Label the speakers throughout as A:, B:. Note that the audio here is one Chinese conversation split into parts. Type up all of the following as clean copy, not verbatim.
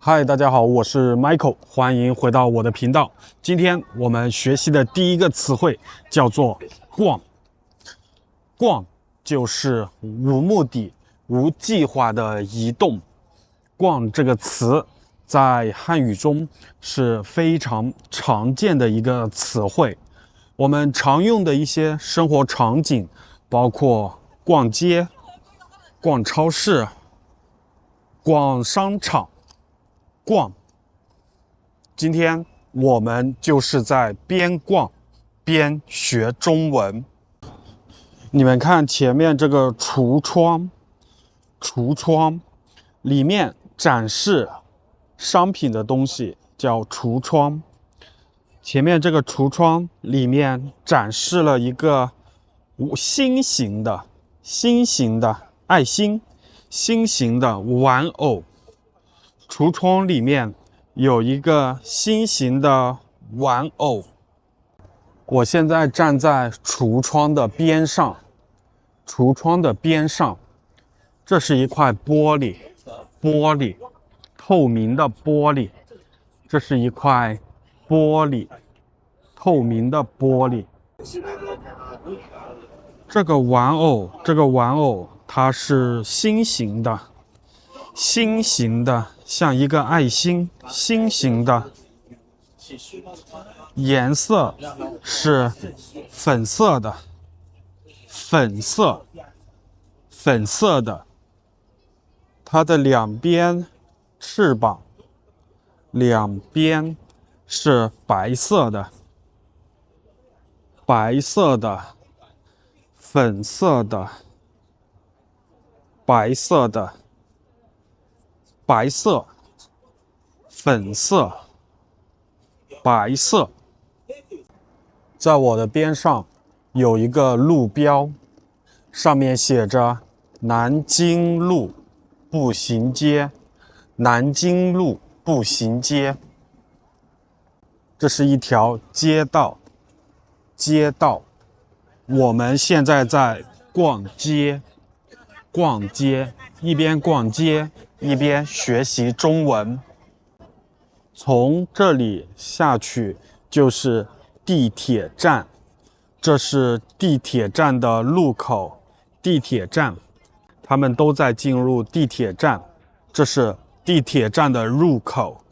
A: 嗨，大家好，我是 Michael， 欢迎回到我的频道。今天我们学习的第一个词汇叫做逛。逛就是无目的、无计划的移动。逛这个词在汉语中是非常常见的一个词汇。我们常用的一些生活场景包括逛街、逛超市、逛商场。逛，今天我们就是在边逛边学中文。你们看前面这个橱窗里面展示商品的东西叫橱窗。前面这个橱窗里面展示了一个心形的爱心，心形的玩偶。橱窗里面有一个心形的玩偶。我现在站在橱窗的边上，这是一块玻璃，透明的玻璃。这是一块玻璃，透明的玻璃。这个玩偶它是心形的，像一个爱心，心形的，颜色是粉色的，它的两边翅膀是白色的，粉色的，粉色，白色。在我的边上有一个路标，上面写着南京路步行街。这是一条街道。我们现在在逛街，一边逛街一边学习中文。从这里下去就是地铁站，这是地铁站的入口。他们都在进入地铁站，这是地铁站的入口。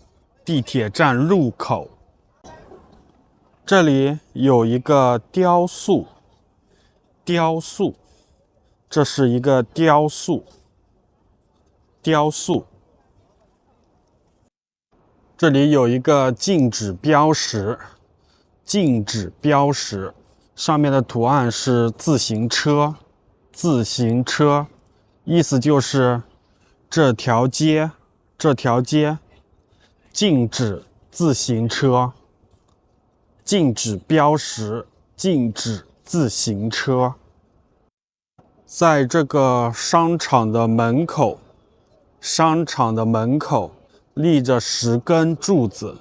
A: 这里有一个雕塑，这是一个雕塑。这里有一个禁止标识，上面的图案是自行车，意思就是这条街禁止自行车，禁止标识，禁止自行车。在这个商场的门口立着10根柱子，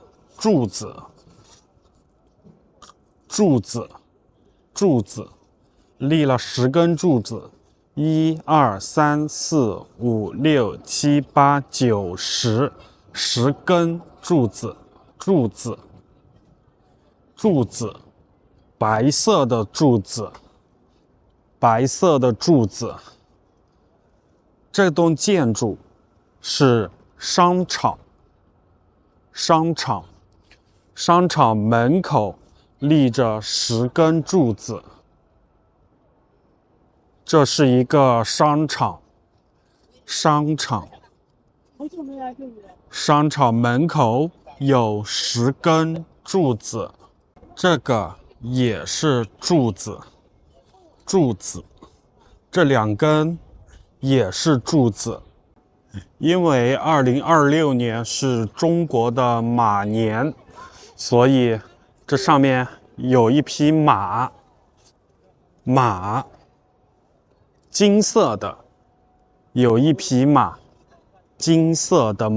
A: 立了10根柱子，1、2、3、4、5、6、7、8、9、10根柱子，白色的柱子。这栋建筑是商场门口立着10根柱子。这是一个商场门口有10根柱子，这个也是柱子，这2根也是柱子。因为2026年是中国的马年，所以这上面有一匹马，金色的，有一匹马，金色的。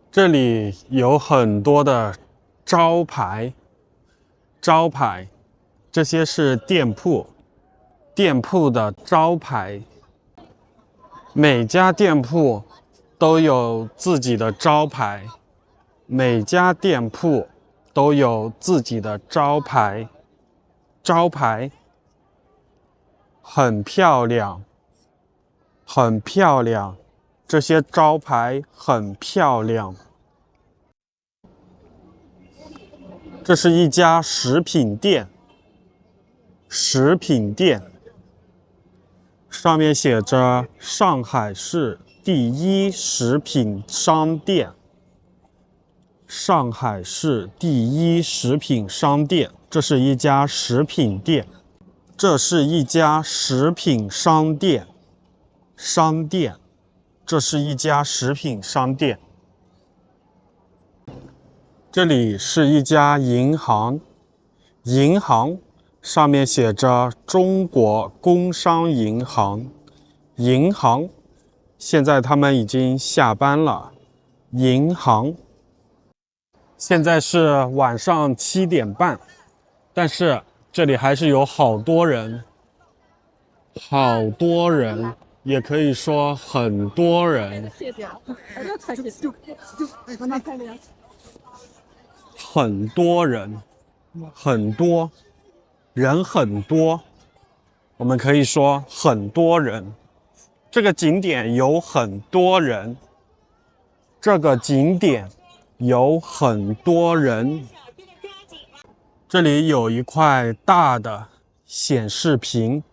A: 这里有很多的招牌，这些是店铺的招牌。每家店铺都有自己的招牌，每家店铺都有自己的招牌，招牌很漂亮，很漂亮，这些招牌很漂亮。这是一家食品店，食品店上面写着上海市第一食品商店，上海市第一食品商店，这是一家食品店，这是一家食品商店，商店，这是一家食品商店。这里是一家银行，银行上面写着中国工商银行，银行，现在他们已经下班了，银行。现在是晚上7点半，但是这里还是有好多人，好多人，也可以说很多人，很多人，很多人，很多，我们可以说很多人。这个景点有很多人，这个景点有很多人。这里有一块大的显示屏，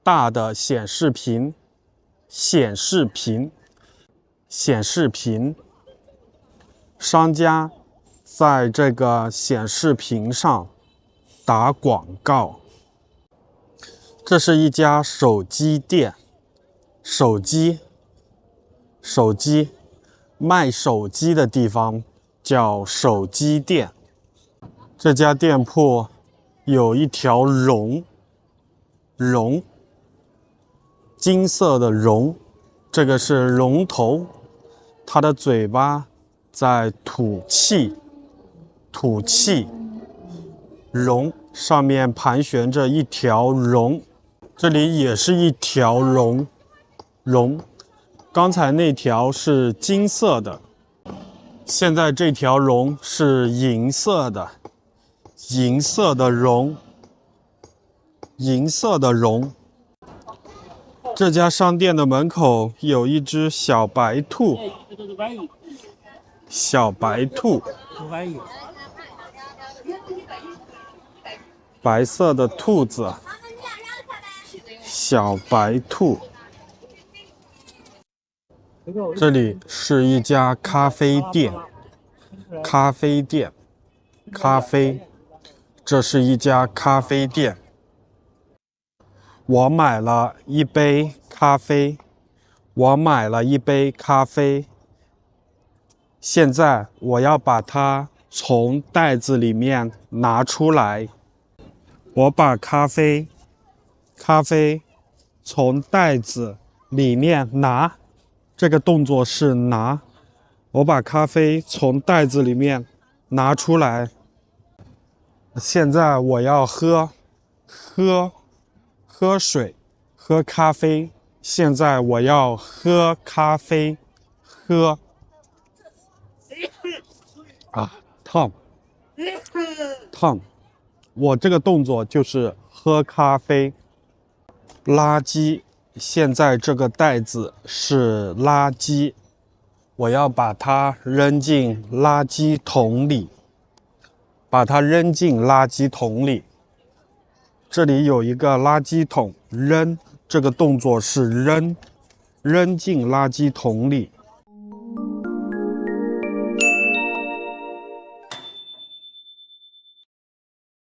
A: 大的显示屏，显示屏，显示屏。商家在这个显示屏上打广告。这是一家手机店，手机，手机，卖手机的地方叫手机店。这家店铺有一条龙，龙，金色的龙，这个是龙头，它的嘴巴在吐气，吐气，龙上面盘旋着一条龙，这里也是一条龙，龙，刚才那条是金色的，现在这条龙是银色的，银色的龙，银色的龙。这家商店的门口有一只小白兔，小白兔，白色的兔子，小白兔。这里是一家咖啡店，咖啡店，咖啡，这是一家咖啡店。我买了一杯咖啡，我买了一杯咖啡。现在我要把它从袋子里面拿出来。我把咖啡从袋子里面拿，这个动作是拿。我把咖啡从袋子里面拿出来。现在我要喝水，喝咖啡。现在我要喝咖啡，喝。啊，烫，烫。我这个动作就是喝咖啡。垃圾，现在这个袋子是垃圾，我要把它扔进垃圾桶里，把它扔进垃圾桶里。这里有一个垃圾桶，扔，这个动作是扔，扔进垃圾桶里。